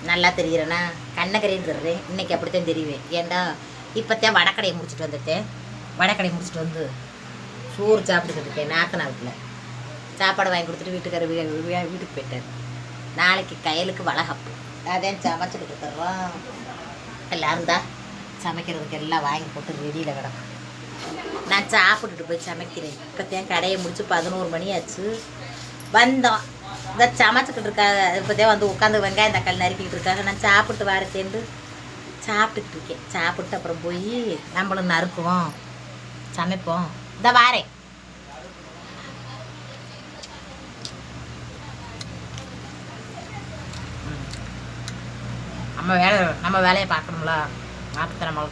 நல்லா தெரிகிறேன்னா கண்ணகரைன்னு தர்றேன். இன்றைக்கி அப்படித்தான் தெரியுவேன். ஏன்டா இப்போத்தான் வடக்கடையை முடிச்சுட்டு வந்துட்டேன். வடக்கடையை முடிச்சுட்டு வந்து சோறு சாப்பிட்டுக்கிட்டு இருக்கேன். நாத்தனா வீட்டில் சாப்பாடு வாங்கி கொடுத்துட்டு வீட்டுக்காரர் வீட்டுக்கு போயிட்டார். நாளைக்கு கையலுக்கு வளகப்பு அதான் சமைச்சிக்கிட்டு தர்றோம். எல்லோரும் தான் சமைக்கிறதுக்கு எல்லாம் வாங்கி போட்டு ரெடியில் கிடக்கும். நான் சாப்பிட்டுட்டு போய் சமைக்கிறேன். இப்போத்தான் கடையை முடிச்சு 11 மணி ஆச்சு. வந்தோம் இந்த சமைச்சிக்கிட்டு இருக்காங்க. இப்போதான் வந்து உட்காந்து வெங்காயம் தக்காளி நறுக்கிட்டு இருக்காங்க. நான் சாப்பிட்டு வரத்தேன்னு சாப்பிட்டுக்கிட்டு இருக்கேன். சாப்பிட்டு அப்புறம் போய் நம்மளும் நறுக்குவோம், சமைப்போம். இந்த வாரேன். நம்ம வேலையை பார்க்கணும்ல.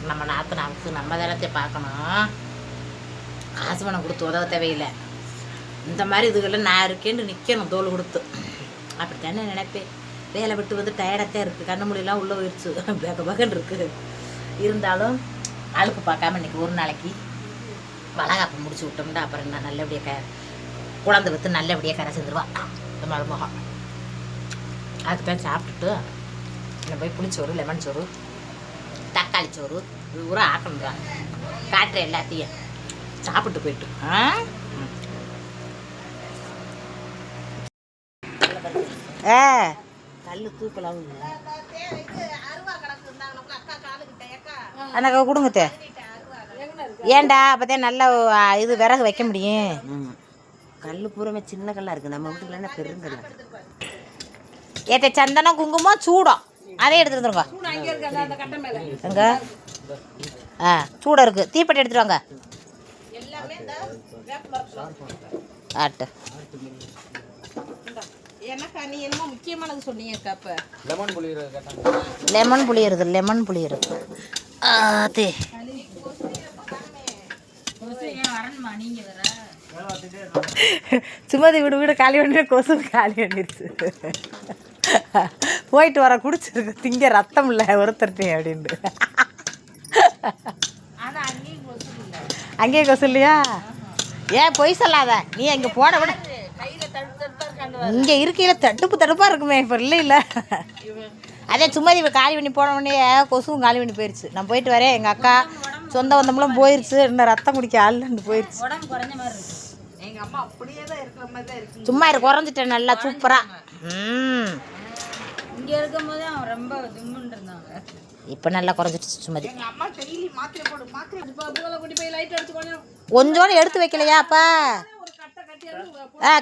நம்ம நாற்று நம்ம வேலையை பார்க்கணும். காசு பணம் கொடுத்து உதவ தேவையில்லை. இந்த மாதிரி இதுகளில் நான் இருக்கேன்னு நிற்கணும் தோல் கொடுத்து. அப்படித்தானே நினைப்பேன். வேலை விட்டு வந்து டயர்டாகத்தான் இருக்குது. கண்ணு மொழியெல்லாம் உள்ளே போயிடுச்சு. பகன்னு இருக்குது. இருந்தாலும் அழுப்பு பார்க்காம இன்றைக்கி ஒரு நாளைக்கு வளகாப்பு முடிச்சு விட்டோம்னா அப்புறம் என்ன நல்லபடியாக குழந்தை விற்று நல்லபடியாக கரை செஞ்சிருவான் இந்த மருமகம். அதுக்கு தான் சாப்பிட்டுட்டு என்ன போய் புளிச்சோறு, லெமன் சோறு, தக்காளி சோறு இது கூட ஆக்கணும்தான். காட்டுற எல்லாத்தையும் சாப்பிட்டு போயிட்டு கல் தூக்கலாம் அண்ணா கொடுங்க. ஏன்டா அப்போதான் நல்ல இது விறகு வைக்க முடியும். கல் பூரமே சின்ன கல்லாக இருக்குது. நம்ம வீட்டுக்குள்ள பெருங்கல் ஏற்ற சந்தனம் குங்குமம் சூடம் அதே எடுத்துட்டு வந்துருங்க. எங்க சூடம் இருக்குது. தீப்பெட்டி எடுத்துட்டு வாங்க. ஆட்டு லெமன் புளியறது சும்மா வீடு காலி பண்ணி கொசு காலி பண்ணிருச்சு. போயிட்டு வர குடிச்சிருக்கு. திங்க ரத்தம் இல்லை ஒருத்தர்ட்டே அப்படின்ட்டு. அங்கேயே கொசு இல்லையா? ஏன் பொய் சொல்லாத. நீ இங்கே போட விட இங்கே இருக்கையில் தடுப்பாக இருக்குமே. இப்போ இல்லை அதே சும்மா இப்போ காலி பண்ணி போன உடனே கொசுவும் காலி பண்ணி போயிடுச்சு. நான் போயிட்டு வரேன். எங்கள் அக்கா சொந்த வந்தமெல்லாம் போயிடுச்சு. இன்னும் ரத்தம் குடிக்க ஆளுன்னு போயிடுச்சு. சும்மா இரு குறைஞ்சிட்டேன் நல்லா சூப்பராக. இங்கே இருக்கும் போது அவன் ரொம்ப ஜிம்முன்னு இருந்தாங்க. இப்போ நல்லா குறைஞ்சிட்டு சும்மா கொஞ்சோன்னு எடுத்து வைக்கலையா? அப்போ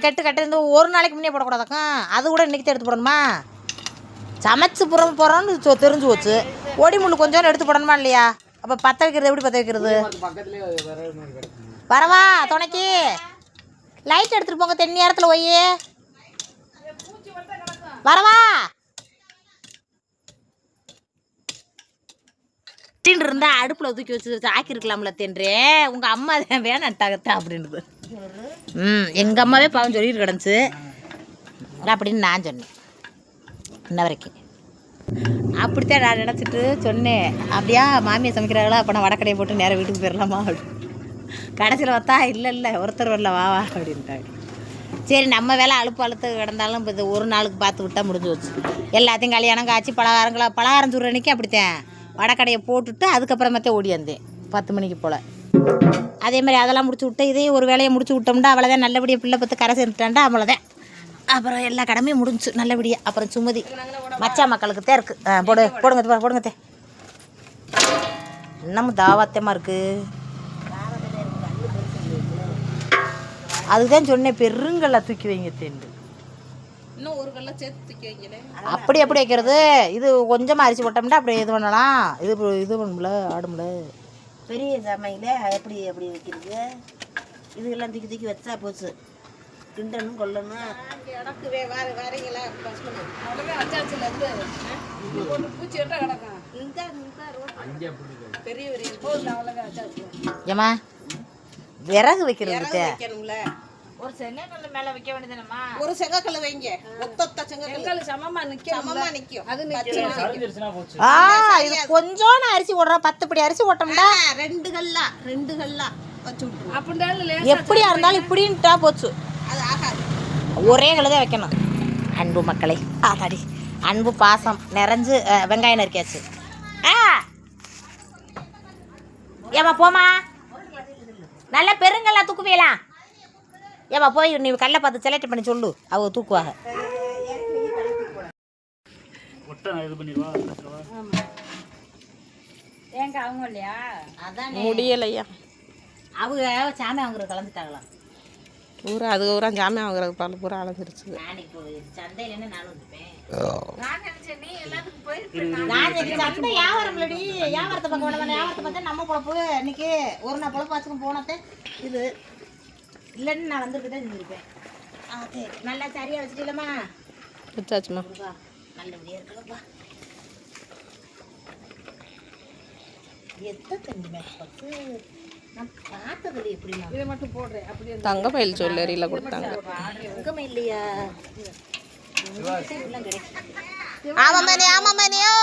கட்டு இருந்து ஒரு நாளைக்கு முன்னே போடக்கூடாதாக்கா. அது கூட இன்றைக்கி எடுத்து போடணுமா? சமைச்சு போகிறோன்னு தெரிஞ்சு போச்சு. ஒடி முள் கொஞ்சோன்னு எடுத்து போடணுமா இல்லையா? அப்போ பற்ற வைக்கிறது எப்படி பற்ற வைக்கிறது? வரவா துணைக்கு லைட் எடுத்துகிட்டு போங்க. தென்னி நேரத்தில் போய் வரவா இருந்தா அடுப்பில் தூக்கி வச்சு ஆக்கிருக்கலாம்ல தென்றே. உங்கள் அம்மா தான் வேணாட்டாகத்தா அப்படின்றது. எங்கள் அம்மாவே பாவம் சொல்லிட்டு கிடந்துச்சு அப்படின்னு நான் சொன்னேன். இன்ன வரைக்கும் அப்படித்தான் நான் நினச்சிட்டு சொன்னேன். அப்படியா மாமியை சமைக்கிறாங்களா? அப்போ நான் வடக்கடையை போட்டு நேராக வீட்டுக்கு போயிடலாமா அப்படின்னு. கடைசியில் பார்த்தா இல்லை ஒருத்தர் வரல வா அப்படின்ட்டாங்க. சரி நம்ம வேலை அழுத்து கிடந்தாலும் இப்போ இது ஒரு நாளுக்கு பார்த்து விட்டால் முடிஞ்சு வச்சு. எல்லாத்தையும் கல்யாணம் காய்ச்சி பலகாரம் சுடுற அன்றைக்கி அப்படித்தான் வடக்கடையை போட்டுட்டு அதுக்கப்புறமேத்தே ஓடி வந்தேன் 10 மணிக்கு போல். அதே மாதிரி அதெல்லாம் முடிச்சு விட்டு இதையும் ஒரு வேலையை முடிச்சு விட்டோம்னா அவ்வளோதான். நல்லபடியாக பிள்ளை பற்றி கரை சேர்ந்துட்டாண்டா அவ்வளோதான். அப்புறம் எல்லா கடமையும் முடிஞ்சு நல்லபடியாக. அப்புறம் சுமதி மச்சா மக்களுக்கு தான் இருக்குது. போடுங்க. இன்னமும் தாவாத்தியமாக இருக்குது. அதுதான் சொன்னேன் பெருங்கல்ல தூக்கி வைங்க தேண்டு. இன்னும் ஒரு கல்ல சேர்த்து தூக்கி வைங்களே. அப்படி வைக்கிறது. இது கொஞ்சமாக அரிசி போட்டோம்னா அப்படி இது பண்ணலாம். இது பண்ணும்ல ஆடும்ல. பெரிய சமையல எப்படி வைக்கிறது? இதுக்கெல்லாம் தூக்கி வச்சா போச்சு. கிண்டனும் கொல்லணும். எனக்கு வரீங்களா? பூச்சி விட்டா கிடக்கும். பெரிய ஏமா விறகு வைக்கிறது ஒரு செங்கக்கல்ல மேல வைக்க வேண்டியதுமா? ஒரு செங்கக்கல்ல வைங்க. ஒத்த செங்கக்கல் சமமா நிக்கும். அது நிக்கும். இது கொஞ்சோன அரிசி போடுறோம். 10 படி அரிசி போட்டோம்னா 2 கல்லா வச்சு விட்டுருவோம். அப்படின்னா எப்படியா இருந்தாலும் இப்படின்ட்டா போச்சு. அது ஆகாது. ஒரே கல்ல தான் வைக்கணும். அன்பு மக்களை ஆதாடி அன்பு பாசம் நிறைஞ்சு வெங்காயம் நறுக்கியாச்சு. ஏமா போமா, நல்லா பெருங்கல்ல தூக்குவீலாம். ஏமா போய் நீ கல்லை பார்த்து செலக்ட் பண்ணி சொல்லு, அவங்க தூக்குவாங்க. ஏங்க அவங்க இல்லையா? அதான் முடியலையா, அவங்க சாமி வாங்குறது கலந்துட்டாங்களாம். பூரா அது பூரா ஜாமியா வாங்குறது பால் பூரா அழைஞ்சிருச்சு. நான் இப்போ சந்தையிலேருந்து நானும் வந்துப்பேன். நான் நினைச்சேன் நீ எல்லாத்துக்கும் போயிருப்பேன். நான் சந்தை வியாபாரம் இல்லடி, வியாபாரத்தை பார்க்க வேண்டாம். வியாபாரத்தை பார்த்தா நம்ம பொழப்பு இன்னைக்கு ஒரு நாள் பொழப்பு வச்சுக்கும் போனதே இது இல்லைன்னு நான் வந்துருக்குதான் செஞ்சுருப்பேன். அது நல்லா சரியாக வச்சுட்டீங்களா? வச்சாச்சுமா, நல்லபடியாக இருக்குல்லப்பா. எத்த தண்ணி பார்த்து நான் பார்த்தது எப்படின்னா இதை மட்டும் போடுறேன் அப்படியே. தங்க பயில் ஜுவல்லரியில் கொடுத்தாங்க. எங்கமே இல்லையா? ஆமாமணியோ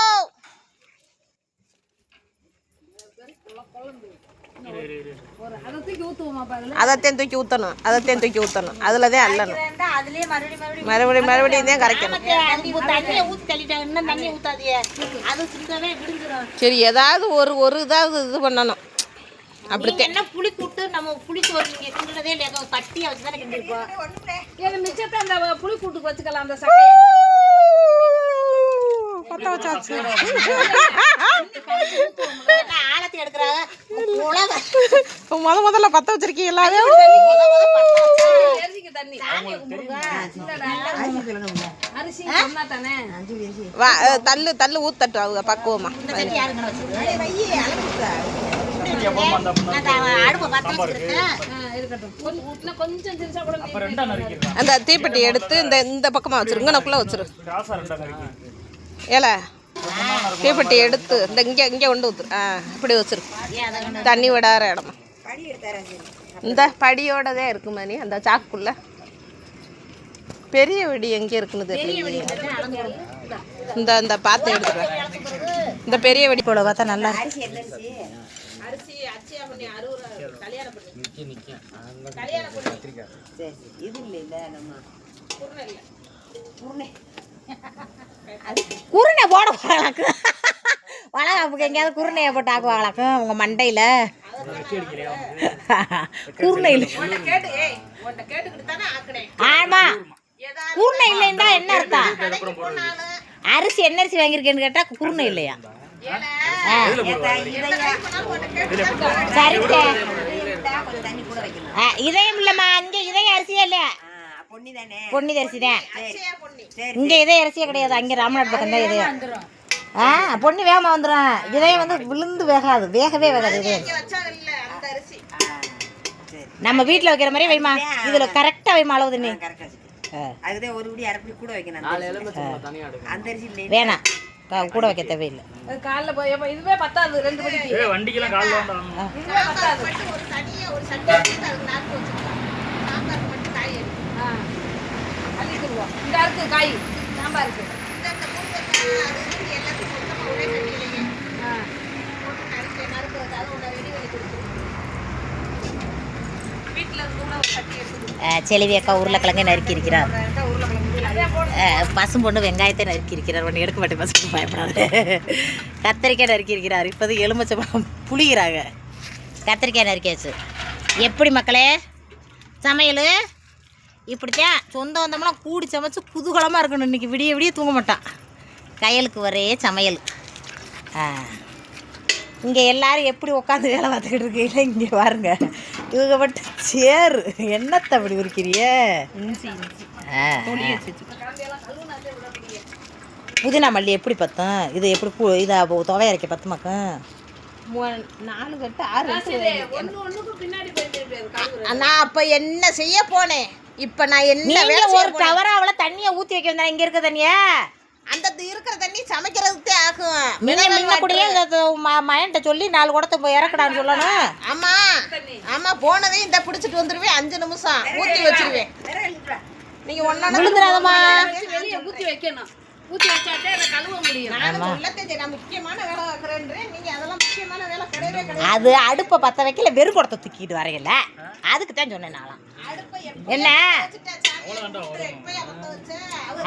அதை தூக்கி ஊற்றுவோமா பாருங்க. அதைத்தான் தூக்கி ஊற்றணும், அதைத்தான் தூக்கி ஊற்றணும், அதில் தான் அல்லணும். அதுலயே மறுபடியும் தான் கரைக்கணும். தண்ணியை ஊற்றி தள்ளிட்டாங்க, இன்னும் தண்ணி ஊற்றாதியே, அது சுத்தவே விடுஞ்சிடும். சரி, ஏதாவது ஒரு இதாவது இது பண்ணணும். அப்படித்தான் என்ன புளி கூட்டு நம்ம புளி சோறு நீங்க கிண்டுறதே இல்லையா? கட்டியா வச்சு தானே கிண்டிருப்போம். ஏன்னா மிச்சத்தை அந்த புளி கூட்டுக்கு வச்சுக்கலாம். அந்த சட்டையை பத்த வச்சாச்சு. ஆழத்தை எடுக்கிறாங்க. இப்போ முதல்ல பத்த வச்சிருக்கீங்களா? எரிசிக்கு தண்ணி அரிசி சொன்னா தானே. தள்ளு ஊத்தட்டும் அவங்க பக்குவமா. அடுப்பை பத்த வச்சிருக்கேன். இருக்கட்டும், கொஞ்சம் சிரிச்சா கூட. அந்த தீப்பெட்டி எடுத்து இந்த பக்கமா வச்சிருங்க, நக்குள்ள வச்சிரு. ஏல தீப்பெட்டி எடுத்து இங்கே கொண்டு ஊத்துரு. இப்படி வச்சிரு, தண்ணி விடாத இடமா. இந்த படியோடதே இருக்கு மணி, அந்த சாக்குள்ள. பெரிய வெடி எங்கே இருக்குன்னு தெரியல. இந்த பார்த்து எடுத்துருவேன். இந்த பெரிய வெடி போல பார்த்தா நல்லா இருக்கு. அரிசி அச்சியா பண்ணி 60 கல்யாணம் பண்ணி இது இல்ல நம்ம குருணை குருணை போட போகலாக்கு. வளகாப்புக்கு எங்கேயாவது குருணையை போட்டு ஆக்குவாங்களாக்கும் உங்க மண்டையில. குருணையில் ஆமா, குருணை இல்லைன்னா என்ன அர்த்தம்? அரிசி என்ன அரிசி வாங்கியிருக்கேன்னு கேட்டா குருணை இல்லையா? சரிங்க, இதயம் இல்லம்மா, இங்க இதயம் அரிசியா இல்லையா? பொன்னி அரிசி தான். இங்க இதய அரிசியே கிடையாது, அங்க ராமநாடு பக்கம் தான் இதயம். பொன்னி வேகமா வந்துடும். இதயம் வந்து விழுந்து வேகாது, வேகவே வேகாது. இதயம் நம்ம வீட்டில் வைக்கிற மாதிரி வைமா, இதுல கரெக்டா வைமா அளவு தண்ணி. வேணாம், கூட வைக்க தேவையில்லை. காலைல போய் இதுவே பத்தாது. 2 மணிக்கு வண்டிக்கெல்லாம் காலைல வந்தா இதுவே பத்தாது. அள்ளிக்குருவோம். இந்த இருக்கு காய் சாம்பாருக்கு. செல்வி அக்கா உருளைக்கிழங்கை நறுக்கி இருக்கிறார். பசும் பொண்ணு வெங்காயத்தை நறுக்கி இருக்கிறார். ஒன்று எடுக்க மாட்டேன், பசு பயப்படாது. கத்திரிக்காய் நறுக்கி இருக்கிறார். இப்போது எலுமிச்சம்பழம் புளிகிறாங்க. கத்திரிக்காய் நறுக்கியாச்சு. எப்படி மக்களே சமையல்? இப்படித்தான் சொந்த வந்தோம்லாம் கூடி சமைச்சு குதூகலமாக இருக்கணும். இன்றைக்கி விடிய விடிய தூங்க மாட்டான். கையலுக்கு ஒரே சமையல். இங்கே எல்லோரும் எப்படி உட்காந்து வேலை பார்த்துக்கிட்டு இருக்கீங்களா? இங்கே பாருங்க, இவங்க மட்டும் சேரு. என்னத்தை அப்படி இருக்கிறிய? புதினா மல்லி எப்படி பத்தும்? இது எப்படி இதாக துவை அரைக்க பத்துமாக்கும்? 4 கட்டு 6 நான் அப்போ என்ன செய்ய போனேன்? இப்போ நான் என்ன ஒரு டவராவள தண்ணியை ஊற்றி வைக்க வந்தேன். இங்கே இருக்க தண்ணியை அந்த இருக்கிற தண்ணி சமைக்கிறதுக்கே ஆகும். முன்னக்கூடியே மயன்ட்ட சொல்லி 4 குடத்தை போய் இறக்கடான்னு சொல்லணும். ஆமாம் போனதையும் இந்த பிடிச்சிட்டு வந்துடுவேன். 5 நிமிஷம் ஊற்றி வச்சிருவேன். நீங்கள் ஒன்றா விழுந்துடாதம்மா. வெளியே ஊற்றி வைக்கணும். ஊற்றி வச்சாட்டே அதை கழுவ முடியும். அது அடுப்பை பற்ற வைக்கல வெறும் குடத்தை தூக்கிட்டு வரையில அதுக்கு தான் சொன்னேன் நான்லாம். என்ன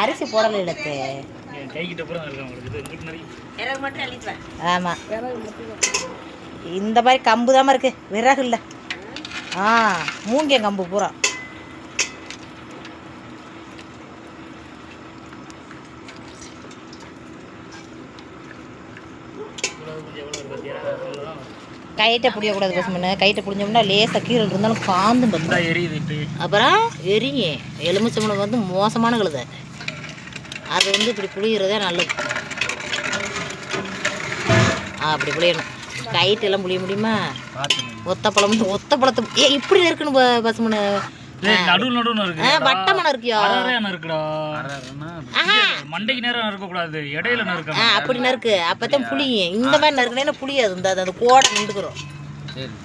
அரிசி போடல எடுத்து ஆமாம் இந்த மாதிரி கம்பு தாம இருக்கு விறகு இல்லை. மூங்கிய கம்பு பூரா கைட்டை பிடிக்கக்கூடாது பசுமண்ணு. கைட்டை பிடிஞ்சோம்னா லேசாக கீரல் இருந்தாலும் காந்தும் பார்த்து அப்புறம் எரிங்க. எலுமிச்சம்பழம் வந்து மோசமான கழுதை, அது வந்து இப்படி புளிகிறதே நல்லது. அப்படி புளியணும். கைட்டெல்லாம் புளிய முடியுமா? ஒத்த பழத்தை இப்படி இருக்குன்னு பசுமண்ணு வட்டமான இருக்கியா? அப்படி நறுக்கு அப்பதான் புளியும். இந்த மாதிரி நறுக்குனா புளியாது. இந்த அந்த கோடை நின்றுக்கிறோம்.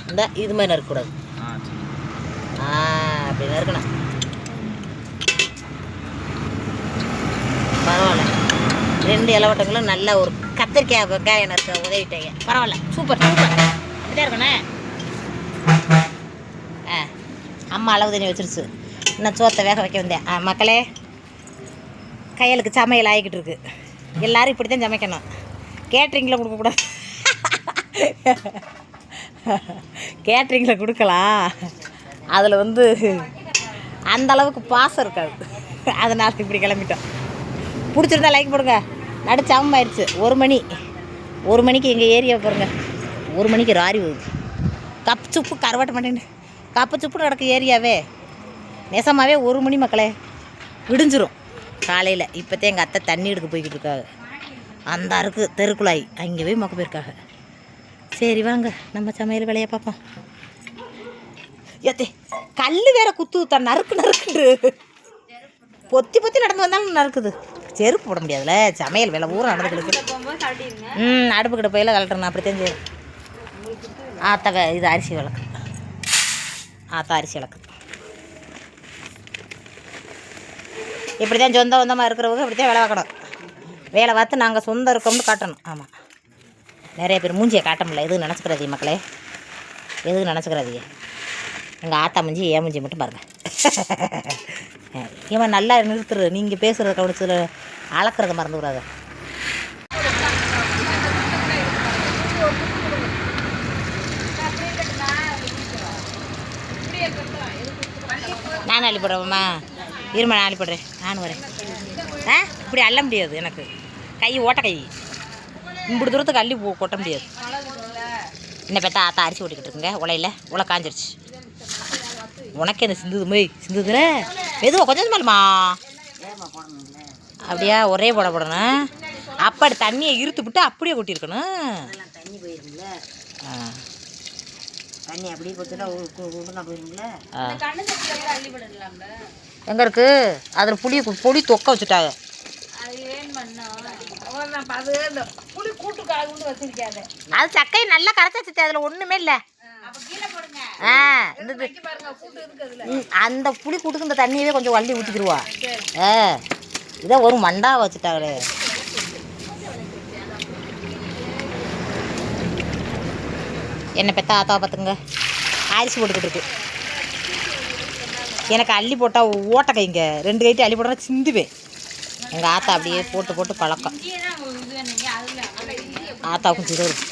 இந்த இது மாதிரி நறுக்கக்கூடாது. அப்படி நறுக்கணும். பரவாயில்ல. 2 இலவட்டங்களும் நல்ல ஒரு கத்திரிக்காய் வெங்காயம் நறுக்க உதவிட்டாங்க. பரவாயில்ல, சூப்பர் சூப்பர். அப்படிதான் இருக்கண்ணே. அம்மா அளவு தண்ணி வச்சிருச்சு. இன்னும் சோத்தை வேக வைக்க வந்தேன். மக்களே, கையலுக்கு சமையல் ஆகிக்கிட்டு இருக்கு. எல்லோரும் இப்படி தான் சமைக்கணும். கேட்ரிங்கில் கொடுக்கக்கூடாது. கேட்ரிங்கில் கொடுக்கலாம், அதில் வந்து அந்த அளவுக்கு பாசம் இருக்காது. அதனால் இப்படி கிளம்பிட்டோம். பிடிச்சிருந்தா லைக் போடுங்க. நடுச்சாமம் ஆயிடுச்சு. 1 மணிக்கு எங்கள் ஏரியா பாருங்க. 1 மணிக்கு ராரி வருது. கப்பு சுப்பு கரவாட்ட மாட்டேன்னு கப்பு சுப்பு நடக்க ஏரியாவே நெசமாகவே 1 மணி மக்களே விடிஞ்சிரும் காலையில். இப்போத்தே எங்கள் அத்தை தண்ணி எடுக்க போய்கிட்டு இருக்காங்க. அந்த இருக்குது தெருக்குழாய், அங்கே போய் மொக்க போயிருக்காங்க. சரி வாங்க நம்ம சமையல் வேலையை பார்ப்போம். ஏத்தே கல் வேற குத்து நறுக்குண்டு பொத்தி நடந்து வந்தாலும் நறுக்குது. செருப்பு போட முடியாதுல்ல. சமையல் வேலை ஊரம் நடந்துக்கிட்டு அடுப்பு கிட்ட போயில கலட்டுறேன். அப்படித்தான் சரி. ஆத்தா இது அரிசி விளக்கு. அரிசி விளக்கு இப்படி தான் சொந்தமாக இருக்கிறவங்க இப்படி தான் வேலை பார்க்கணும். வேலை பார்த்து நாங்கள் சொந்தம் இருக்கோம்னு காட்டணும். ஆமாம், நிறைய பேர் மூஞ்சியை காட்ட முடியல. எதுவும் நினச்சிக்கிறாதீங்க மக்களே, எதுவும் நினச்சிக்கிறாதீங்க. எங்கள் ஆத்தா மூஞ்சி ஏன் மூஞ்சி மட்டும் பாருங்கள். இவன் நல்லா நிறுத்துரு. நீங்கள் பேசுகிறத கவனிச்சு அளக்கிறத மறந்துக்கூடாது. நான் அள்ளிப்படுறேம்மா. இருமா, நான் அள்ளிப்படுறேன். நானும் வரேன். இப்படி அள்ள முடியாது, எனக்கு கை ஓட்ட கை. இப்படி தூரத்துக்கு அள்ளி கொட்ட முடியாது. என்ன பார்த்தா ஆத்தா அரிசி ஓட்டிக்கிட்டு இருக்குங்க. உலை காஞ்சிருச்சு. உனக்கு என்ன சிந்துதுல மெதுவா கொஞ்சம் மேலுமா. அப்படியா ஒரே போடணும். அப்படி தண்ணியை இறுத்து விட்டு அப்படியே கொட்டியிருக்கணும். தண்ணி போயிருக்குல்ல. தண்ணி அப்படியே போச்சுன்னா போயிருங்களா. எங்கே இருக்குது? அதில் பொடி தொக்க வச்சுட்டாங்க. அது சக்கையை நல்லா கரைச்சி வச்சுட்டு அதில் ஒன்றுமே இல்லை. அந்த புளி கூட்டுக்கு இந்த தண்ணியவே கொஞ்சம் வள்ளி ஊற்றிக்கிடுவா. இதை ஒரு மண்டா வச்சுட்டாங்களே. என்னை பெற்ற ஆத்தாவை பார்த்துங்க அரிசி போட்டுக்கிட்டு இருக்கு. எனக்கு அள்ளி போட்டால் ஓட்ட கைங்க 2 கைட்டு அள்ளி போட்டால் சிந்துவேன். எங்கள் ஆத்தா அப்படியே போட்டு பழக்கம். ஆத்தாவுக்கும் சிறு இருக்கு.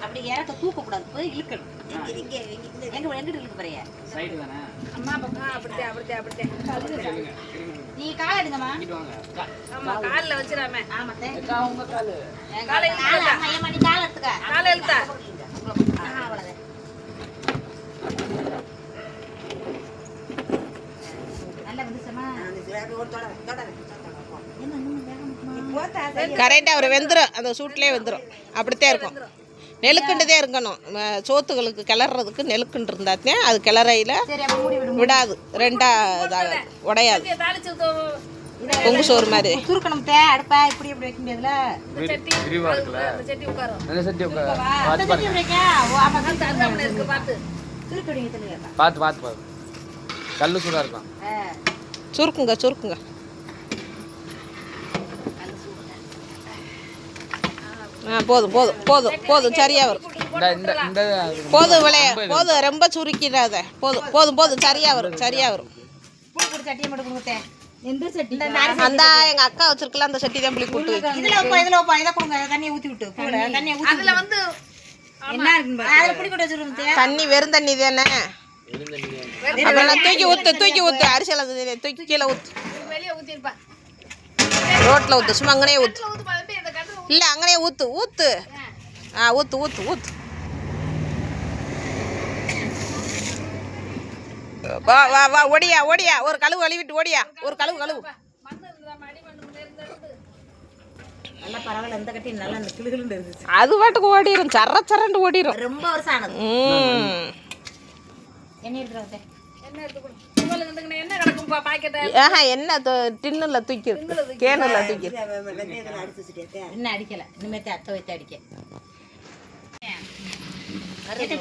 அப்படி இறக்க தூக்கக்கூடாது, போய் இழுக்கணும். எங்கிட்ட இழுக்க போறிய அம்மா பக்கம் அப்படித்தே நீ காலை எடுங்கம்மா. ஆமா காலில் வச்சிடாம. ஆமாத்தே உங்க காலு காலை அம்மா நீ காலை எடுத்துக்க. காலை எடுத்தா அவ்வளோதான். நல்லா வந்துச்சம்மா. கரெக்டாக அவர் வெந்துடும். அந்த சூட்லேயே வெந்துடும். அப்படித்தான் இருக்கும். நெலுக்குண்டுதே இருக்கணும். சோத்துகளுக்கு கிளறதுக்கு நெலுக்குண்டு இருந்தாத்தே அது கிளறையில் விடாது. 2 உடையாது. பொங்கு சோறு மாதிரி. சுருக்கணும் தே அடுப்பா இப்படி இப்படி வைக்க முடியாதுல. விரிவா இருக்குல்ல அந்த சட்டி உட்காரும். அந்த சட்டி உட்காரு. அந்த சட்டி வைக்க ஓ ஆமா தருவாமல இருக்கு பாத்து. சுருக்கடிங்க தெரியல. பாத்து கல்லு சூடா இருக்கும். சுருக்குங்க சுருக்குங்க. போதும் போதும் போதும் போதும் சரியா வரும். இந்த போதும் விளைய போதும் ரொம்ப சுருக்கிடாத. போதும் போதும் போதும் சரியா வரும் சரியா வரும். புளி புடி சட்டியை மட்டும் கொடுங்க. எந்த சட்டி? அந்த எங்க அக்கா வச்சிருக்கல அந்த சட்டி தான் புளி கூட்டு. இதுல வைப்பா இத கொடுங்க. தண்ணியை ஊத்தி விட்டு தண்ணியை ஊத்தி அதுல வந்து என்ன இருக்குன்னு பாரு. அதுல புளி கூட்டு வச்சிருக்கோம். தண்ணி வெறும் தண்ணி தானே. அப்புறம் தூக்கி ஊத்து அரிசியில தூக்கி கீழே ஊத்து. வெளிய ஊத்தி இருப்பா. ரோட்ல ஊத்து சும்மா அங்கனே ஊத்து. ஊத்து பாருங்க இந்த கட்டு. இல்ல அங்கனே ஊத்து ஊத்து. ஊத்து ஊத்து ஊத்து. வா வா வா ஓடியா ஓடியா ஒரு கழுவு கழுவிட்டு ஓடியா ஒரு கழுவு கழுவு. மண்ணு இருந்தா மடி மண்ணு நேர்ந்து நல்லா பரவாயில்ல. இந்த கட்டி நல்லா கிளுகிளுன்னு இருந்துச்சு. அது பாட்டுக்கு ஓடிரும் சரண்டு ஓடிரும். ரொம்ப வருஷம் ஆனது. என்ன எடுத்துறாதே. என்ன எடுத்து கொடு. உங்களுக்கு வந்து என்ன கிடக்கும்பா பாக்கெட். என்ன டின்னுல தூக்கி கேனுல தூக்கி. இன்னும் அடிக்கல. இனிமேட்டு அத்தை வைத்து அடிக்க.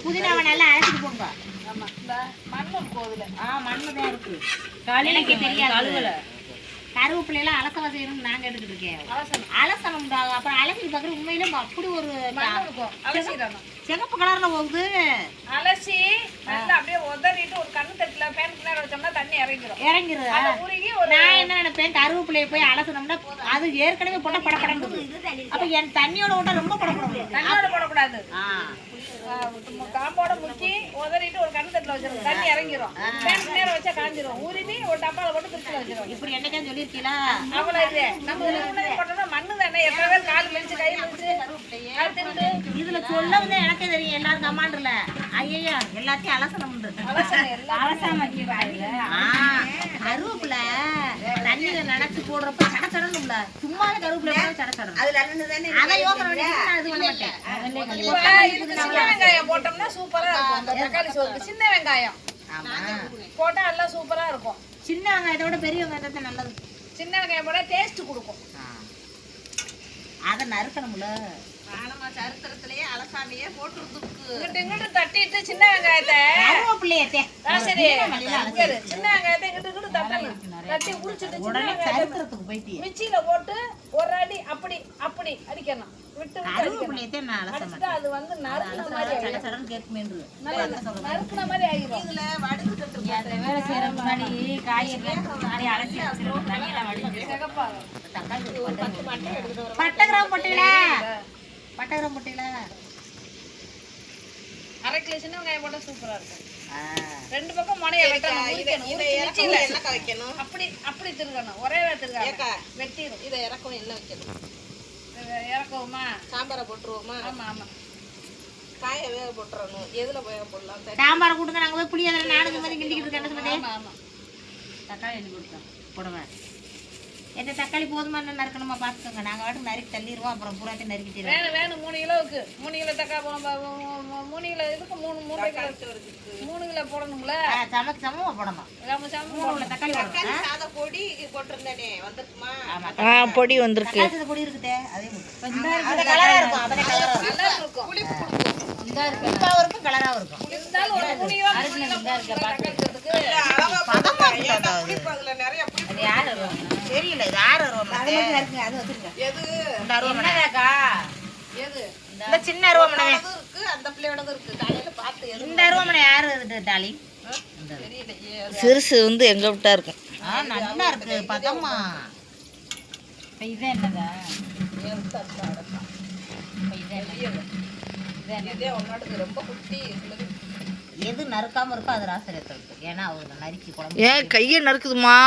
புதினாவை நல்லா அரைச்சிட்டு போங்க. ஆமா இந்த மண்ணு போகுதுல. மண்ணு தான் இருக்கு. காலையில தெரியாது கழுவல. கருவேப்பிலையெல்லாம் அலசவா செய்யணும்னு நாங்க எடுத்துட்டு இருக்கேன். அலசனம் அப்புறம் அலசி பார்க்குற உண்மையிலே அப்படி ஒரு இருக்கும். அலசிடணும். சிகப்பு கலர்ல போகுது. அலசி நல்லா அப்படியே உதறிட்டு ஒரு கண்ணு தட்டுல பேன் கிணறு வச்சோம்னா தண்ணி இறங்கிரும். நான் என்ன நினைப்பேன் கருவேப்பிலையை போய் அலசனம்னா அது ஏற்கனவே போட்டா படப்படங்குது. அப்ப என் தண்ணியோட விட்டா ரொம்ப படப்படும். தண்ணியோட போடக்கூடாது. காம்போட முக்கி உதறிட்டு ஒரு கண்ணு தட்டுல வச்சிருக்கோம். தண்ணி இறங்கிரும். பேன் கிணறு வச்சா காஞ்சிரும். உருவி ஒரு டப்பால போட்டு பிரிச்சு வச்சிரும். இப்படி என்னைக்கா சொல்லியிருக்கீங்களா? அவ்வளவு இது நம்ம போட்டோம்னா மண்ணு தானே. எத்தனை பேர் கால் மிதிச்சு கை மிதிச்சு இதுல சொல்லவும் எனக்கே தெரியும். எல்லாரும் கமாண்டர்ல ஐயா எல்லாத்தையும் அலசனம் கருவேப்பில தண்ணியில நினைச்சு போடுறப்ப சடச்சடணும்ல. சும்மாவே கருவேப்பில சடச்சடணும். அதை யோசனை அது பண்ண மாட்டேன். சின்ன வெங்காயம் போட்டோம்னா சூப்பரா இருக்கும். அந்த தக்காளி சோறு சின்ன வெங்காயம் போட்டா எல்லாம் சூப்பரா இருக்கும். சின்ன வெங்காயத்தை விட பெரிய வெங்காயத்தை நல்லது. சின்ன வெங்காயம் போட்டா டேஸ்ட் கொடுக்கும். அதை நறுக்கணும்ல. சரித்திரத்திலேயே அலசாமியே போட்டு இங்கிட்டு தட்டிட்டு சின்ன வெங்காயத்தை சரி சின்ன வெங்காயத்தை இங்கிட்டு தட்டணும். தட்டி உரிச்சிட்டு உடனே சரித்திரத்துக்கு போயிட்டு மிக்சியில போட்டு ஒரு அடி அப்படி அப்படி அடிக்கணும். விட்டு அது வந்து நறுக்குன மாதிரி ஆயிரும். இதுல வேலை செய்யற முன்னாடி காய்கறி அலசி சிகப்பா பட்டகிராம் போட்டீங்களா? பட்டகிராம் போட்டீங்களா? 1/2 கிலோ சின்ன வெங்காயம் போட்டா சூப்பரா இருக்கும். ரெண்டு பக்கம் முனைய வைக்கணும். அப்படி அப்படி திருகணும். ஒரே திருகாம வெட்டிடும். இதை இறக்கவும் என்ன வைக்கணும்? இறக்குவோமா? சாம்பாரை போட்டுருவோமா? ஆமா ஆமா. காயை வேக போட்டுறணும். எதுல வேக போடலாம்? சாம்பாரை கொடுங்க. நாங்க போய் புளி அதில் நானுக்கு மாதிரி கிண்டிக்கிட்டு இருக்கேன். ஆமா ஆமா. தக்காளி எண்ணி கொடுத்தோம் போடுவேன். எந்த தக்காளி போதுமா என்ன நறுக்கணுமா பார்த்துக்கோங்க. நாங்கள் வாட்டுக்கு நறுக்கி தள்ளிடுவோம். அப்புறம் பூராத்தையும் நறுக்கிட்டு வேணும் 3 கிலோவுக்கு 3 கிலோ தக்காளி 3 கிலோ இதுக்கு 3 கிலோ 3 கிலோ போடணுங்களா? சமமா போடணும். நம்ம சமமா தக்காளி சாத பொடி போட்டிருந்தேனே வந்துருக்குமா? பொடி வந்திருக்கு. பொடி இருக்குதே அதே அந்த கலரா இருக்கும். அதே கலரா நல்லா இருக்கும். புளிப்பா இருக்கும் கலராவும் இருக்கும். இருந்தாலும் ஒரு 3 கிலோ தெரியல. இது 6 அருவாமனை. அது வச்சிருங்க. எது இந்த அருவாமனை? எது இந்த சின்ன அருவாமனை இருக்கு. அந்த பிள்ளையோட இருக்கு. காலையில பார்த்து இந்த அருவாமனை யாரு டாலி? சிறுசு வந்து எங்க விட்டா இருக்கும். நல்லா இருக்கு பதமா. இது என்னதா? ரொம்ப குட்டி. எது நறுக்காம இருக்கோ அது ராசரியத்தை இருக்கு. ஏன்னா அவங்க நறுக்கி குழம்பு. ஏன் கையை நறுக்குதுமா?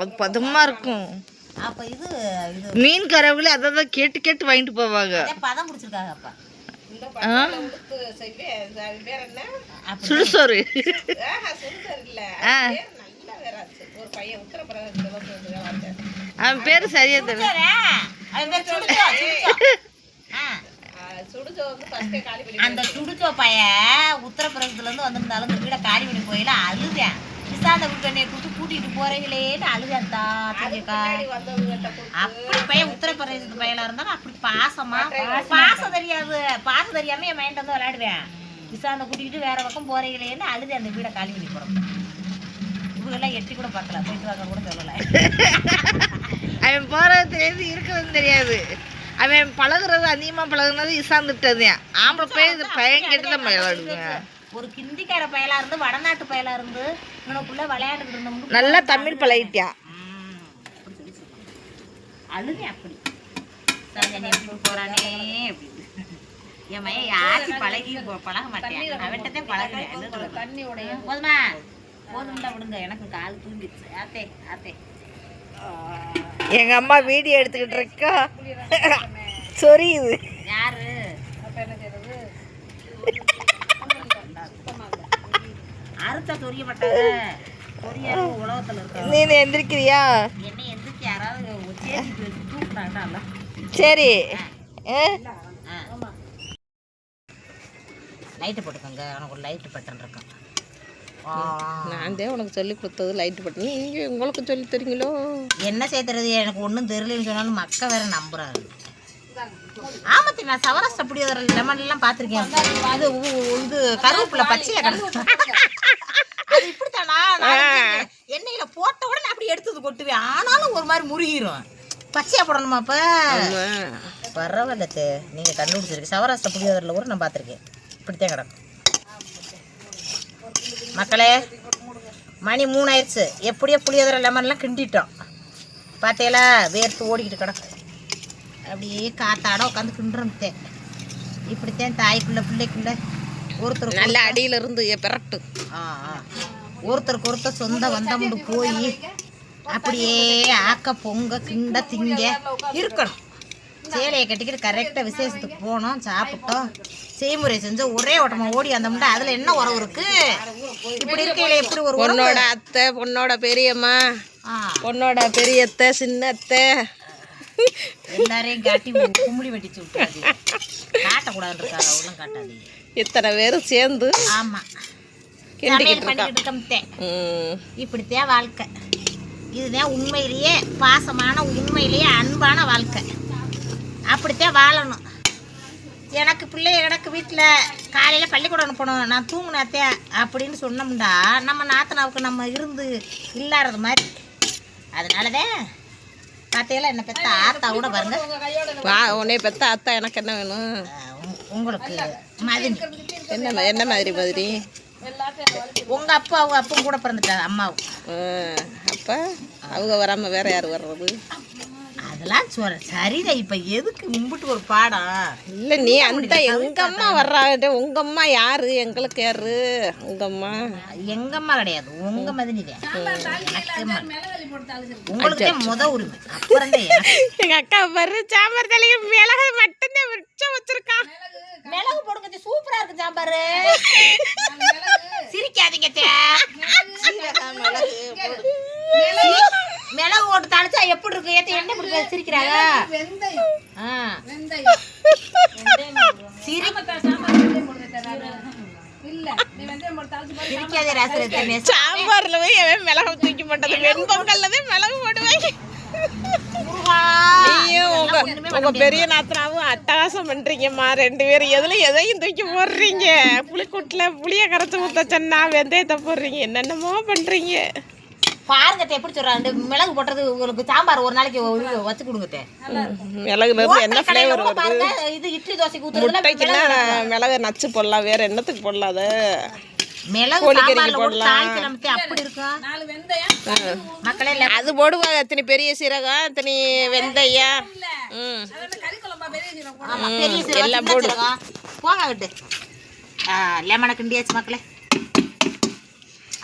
அது பதமா இருக்கும். அப்ப இது மீன் கரவுல அதான் கேட்டு கேட்டு வாங்கிட்டு போவாங்க. பதம் பிடிச்சிருக்காங்க. அப்ப சுடுசோறு அவன் பேரு சரியா தெரியல. அந்த சுடுச்சோ பையன் உத்தரப்பிரதேசத்துல இருந்து வந்திருந்தாலும் இந்த வீட காலி பண்ணி போயில அழுதேன். இசாந்த குட்டனையை கூட்டிட்டு போறீங்களேன்னு அழுதாத்தா சரிக்கா. அப்படி பையன் உத்தரப்பிரதேசத்து பையலா இருந்தாலும் அப்படி பாசமா பாசம் தெரியாது, பாசம் தெரியாம என் மைண்ட் வந்து விளையாடுவேன். இசாந்த கூட்டிக்கிட்டு வேற பக்கம் போறீங்களேன்னு அழுது அந்த வீடை காலி பண்ணி போறோம். இவங்கெல்லாம் எட்டி கூட பார்க்கல, போயிட்டு வாங்க கூட சொல்லலை. அவன் போறது தெரியாது, இருக்கிறது தெரியாது. அவன் பழகுறது அதிகமாக பழகுனது இசாந்துட்டது. ஆம்பளை போய் இது பையன் கிட்டதான் விளையாடுவேன். ஒரு கிந்திக்கார பயலா இருந்து வடநாட்டு பயலா இருந்து இவனுக்குள்ள விளையாண்டுட்டு இருந்தோம். நல்லா தமிழ் பழகிட்டான். அழுது அப்படி சரி எப்படி போறானே அப்படி. என் மையன் யாரையும் பழக மாட்டேன், அவன்கிட்டதான் பழகுவேன். தண்ணியோடைய போதுமா போதும்டா விடுங்க, எனக்கு கால் தூங்கிடுச்சு. ஆத்தே ஆத்தே எங்க அம்மா வீடியோ எடுத்துக்கிட்டு இருக்கா, சொரியுது. யாரு அறுத்தா சொரிய மாட்டாங்க, சொரியாரு உலகத்துல இருக்க. நீ எந்திரிக்கிறியா? என்ன எந்திரிச்சு யாராவது சேர்த்து வச்சு தூக்குறாங்கல்ல. சரி லைட்டு போட்டுக்கோங்க, உனக்கு ஒரு லைட்டு பட்டன் இருக்கும். நான் தான் உனக்கு சொல்லி கொடுத்தது லைட்டு பட்டன், நீங்கள் உங்களுக்கு சொல்லி தரீங்களோ? என்ன சேர்த்துறது எனக்கு ஒன்றும் தெரியலன்னு சொன்னாலும் மக்க வேற நம்புறாரு. ஆமாத்தி நான் சவராஷ்டிர புளியோதரை லெமன்லாம் பார்த்துருக்கேன். அது இது கருவேப்பிலை பச்சையா கிடக்கு. அது இப்படித்தானா எண்ணெயில போட்ட உடனே அப்படி எடுத்தது கொட்டுவேன், ஆனாலும் ஒரு மாதிரி முருகிரும். பச்சையா போடணுமா? அப்ப பரவாயில்ல, நீங்க கண்டுபிடிச்சிருக்கு. சவராஷ்டிர புளியோதரில் கூட நான் பார்த்துருக்கேன், இப்படித்தான் கிடக்கும். மக்களே மணி 3 ஆயிடுச்சு. எப்படியோ புளியோதரை லெமன்லாம் கிண்டிட்டோம். பார்த்தீங்களா வேர்த்து ஓடிக்கிட்டு கிடக்கும். அப்படியே காத்தாட உட்காந்து கிண்டுறோம். இப்படித்தான் தாய்க்குள்ள பிள்ளைக்குள்ள ஒருத்தர் நல்ல அடியில இருந்து பிறட்டு ஒருத்தருக்கு ஒருத்தர் சொந்த வந்தமுண்டு போய் அப்படியே ஆக்க பொங்க கிண்ட திங்க இருக்கணும். சேலையை கட்டிக்கிட்டு கரெக்டாக விசேஷத்துக்கு போனோம், சாப்பிட்டோம், செய்முறை செஞ்சு ஒரே ஓட்டமாக ஓடி வந்தோம்னா அதில் என்ன உறவு இருக்கு? இப்படி இருக்கையில எப்படி ஒரு பொண்ணோட அத்தை, பொண்ணோட பெரியம்மா, பொண்ணோட பெரியத்தை, சின்னத்தை எல்லாரையும் காட்டி கும்பலி வெட்டிச்சு விட்டாது. காட்டக்கூடாதுன்றாரு, அவங்களும் காட்டாது. இத்தனை பேரும் சேர்ந்து ஆமாம் பண்ணிக்கிட்டு இப்படித்தான் வாழ்க்கை. இதுதான் உண்மையிலேயே பாசமான, உண்மையிலேயே அன்பான வாழ்க்கை. அப்படித்தான் வாழணும். எனக்கு பிள்ளை எனக்கு வீட்டில் காலையில் பள்ளிக்கூடம் அனுப்பணும், நான் தூங்கினாத்தே அப்படின்னு சொன்னோம்டா நம்ம நாத்தனாவுக்கு நம்ம இருந்து இல்லாதது மாதிரி. அதனாலதான் பார்த்தீங்களா என்ன பெத்த ஆத்தா கூட பாருங்க. உன்னை பெத்த ஆத்தா எனக்கு என்ன வேணும்? உங்களுக்கு மதினி என்ன என்ன மாதிரி? உங்க அப்பா அவங்க அப்பவும் கூட பிறந்துட்டாங்க அம்மாவும். அப்போ அவங்க வராமல் வேற யார் வர்றது? அதெல்லாம் சொல்ற சரிதான். இப்ப எதுக்கு மும்பிட்டு ஒரு பாடம் இல்லை, நீ அந்த எங்க அம்மா வர்றாங்க. உங்க அம்மா யாரு? எங்களுக்கு யாரு உங்க அம்மா? எங்க அம்மா கிடையாது, உங்க மதினி தான். உங்களுக்கு முத உரிமை. அப்புறம் எங்க அக்கா பாரு சாம்பார் தலைக்கு மிளகு மட்டும்தான் மிச்சம் வச்சிருக்கான். மிளகு போடுங்க, சூப்பரா இருக்கு சாம்பார். சிரிக்காதீங்க. மிளகு போட்டு தாளிச்சா எப்படி இருக்கு? ஏத்த எண்ணெய் பிடிக்க சிரிக்கிறாங்க. சாம்பார்ல போய் எவன் மிளகு தூக்கி போட்டது? வெண்பொங்கல்ல தான் மிளகு போடுவாங்க. உங்க பெரிய நாத்தனாவும் அட்டகாசம் பண்றீங்கம்மா 2 பேரும். எதுல எதையும் தூக்கி போடுறீங்க. புளிக்கூட்டுல புளிய கரைச்சு ஊத்த சொன்னா வெந்தயத்தை போடுறீங்க, என்னென்னமோ பண்றீங்க. பாருங்க எப்படி சொல்றாங்க. மிளகு போட்டது உங்களுக்கு சாம்பார் ஒரு நாளைக்கு வச்சு கொடுங்க. மிளகுல இருந்து என்ன ஃப்ளேவர் வருது? இது இட்லி தோசைக்கு ஊத்துறதுல மிளகு நச்சு போடலாம், வேற என்னத்துக்கு போடலாம்? அது மிளகு சாம்பார்ல போடலாம். அப்படி இருக்கும். மக்களே அது போடுவாங்க. அத்தனை பெரிய சீரகம், அத்தனை வெந்தயம், பெரிய சீரகம் எல்லாம் போடுவோம். போங்க விட்டு லெமனை கிண்டியாச்சு மக்களே.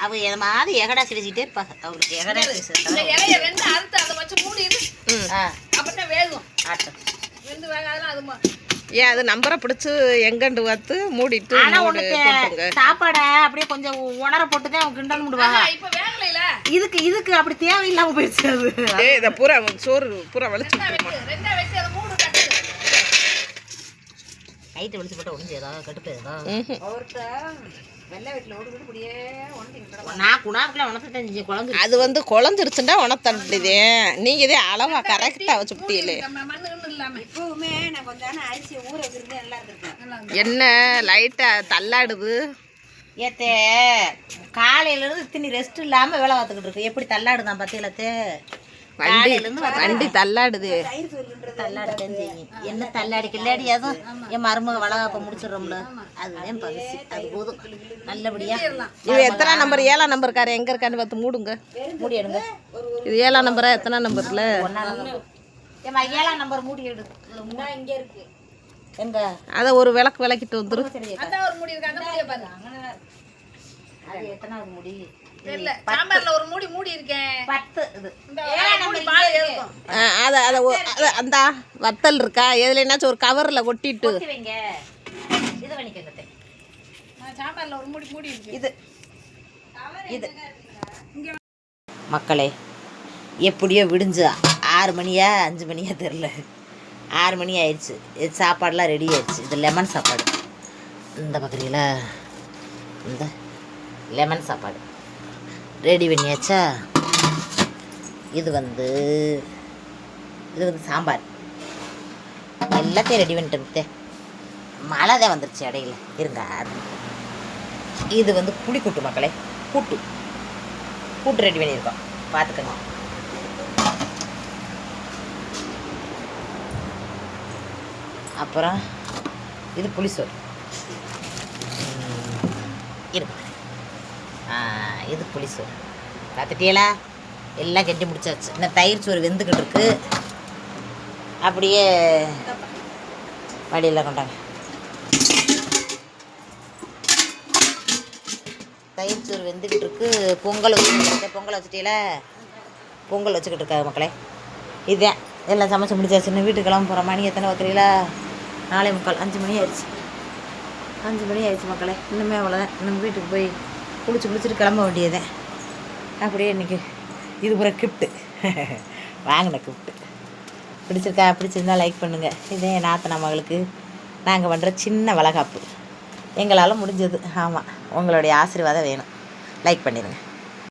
அவ எது மாதிரி எகடா சிரிச்சுட்டே இருப்பாங்க. அவங்களுக்கு எகடா ஏன் அது நம்பரை பிடிச்சி எங்கண்டு பார்த்து மூடிட்டு சாப்பாடை அப்படியே கொஞ்சம் உணர போட்டுதான் அவங்க கிண்டல் முடுவாங்க. இதுக்கு அப்படி தேவையில்லாம போயிடுச்சு. அது இதை பூரா சோறு பூரா வலிச்சு ஹைட்டை விழிச்சு போட்டால் ஒன்று ஏதாவது கட்டுப்பு ஏதாவது வெள்ளை வீட்டில் ஓடுகிட்டு இப்படியே ஒன்று நான் குணாப்புக்குலாம் உணர்த்து தெரிஞ்சு குழந்தை அது வந்து குழஞ்சிருச்சுண்டா உணத்தண்டிதே நீங்கள் இதே அளவா கரெக்டாக வச்சு விட்டீங்களே. மண்ணு இல்லாமல் இப்பவுமே நான் கொஞ்சம் அரிசி ஊற வச்சிருந்தேன் நல்லா இருந்திருக்கேன். என்ன லைட்டாக தள்ளாடுது. ஏத்தே காலையிலேருந்து இத்தனி ரெஸ்ட் இல்லாமல் வேலை பார்த்துக்கிட்டு இருக்கு. எப்படி தள்ளாடுதான் பத்தியிலத்தே வண்டி தள்ளாடுது. தள்ளாடு தெரிஞ்சு என்ன தள்ளாடி கில்லாடி அதுவும் என் மருமக வளகாப்ப முடிச்சிடுறோம்ல அதுதான் பரிசு. அது போதும் நல்லபடியா. இது எத்தனை நம்பர்? 7ஆம் நம்பருக்காரு எங்கே இருக்கான்னு பார்த்து மூடுங்க. மூடி எடுங்க. இது 7ஆம் நம்பரா? எத்தனை நம்பர்ல? ஏமா 7ஆம் நம்பர் மூடி எடு. இங்கே இருக்கு எங்க அதை ஒரு விளக்கு விளக்கிட்டு வந்துடும். அதான் ஒரு முடி இருக்கு, அந்த முடியை பாருங்க. அது எத்தனாவது முடி தெரியல. சாம்பார்ல ஒரு மூடி மூடி இருக்கேன். 10 இது. மூடி பால் இருக்கும். அதை அந்த வத்தல் இருக்கா எதுலனாச்சும் ஒரு கவரில் கொட்டிட்டு கொட்டி வைங்க. இது பண்ணிக்கங்க. சாம்பார்ல ஒரு மூடி மூடி இருக்கு. இது இது மக்களே எப்படியோ விடிஞ்சு 6 மணியா 5 மணியா தெரில 6 மணி ஆயிடுச்சு. இது சாப்பாடெலாம் ரெடி ஆயிடுச்சு. இது லெமன் சாப்பாடு. இந்த பக்கத்தில் இந்த லெமன் சாப்பாடு ரெடி பண்ணியாச்சா. இது வந்து சாம்பார் எல்லாத்தையும் ரெடி பண்ணிட்டு மழை தான் வந்துருச்சு இடையில இருங்க. இது வந்து புளிக்கூட்டு மக்களே. கூட்டு ரெடி பண்ணியிருக்கோம் பார்த்துக்கங்க. அப்புறம் இது புளிசோறு இருக்கு. இது புளிசோறு பார்த்துட்டியலா. எல்லாம் கட்டி முடிச்சாச்சு. இந்த தயிர் சோறு வெந்துக்கிட்டு இருக்கு. அப்படியே வடியெல்லாம் கொண்டாங்க. தயிர் சோறு வெந்துக்கிட்டு இருக்கு. பொங்கல் வச்சுட்டீங்களா? பொங்கல் வச்சுக்கிட்டு இருக்காங்க மக்களே. இதுதான் எல்லாம் சமைச்சு முடிச்சாச்சு. இன்னும் வீட்டுக்கு கிளம்ப போகிற மணி எத்தனை பார்க்குறீங்களா? 4:45 5 மணி ஆயிடுச்சு. 5 மணி ஆயிடுச்சு மக்களே. இன்னுமே அவ்வளோதான். நம்ம வீட்டுக்கு போய் குளிச்சுட்டு கிளம்ப வேண்டியதேன். அப்படியே இன்றைக்கி இது பூரா கிஃப்ட்டு வாங்கின கிஃப்ட்டு. பிடிச்சிருந்தா லைக் பண்ணுங்கள். இதே என் நாத்தனா மகளுக்கு நாங்கள் பண்ணுற சின்ன வளகாப்பு எங்களால் முடிஞ்சது. ஆமாம், உங்களுடைய ஆசீர்வாதம் வேணும். லைக் பண்ணிடுங்க.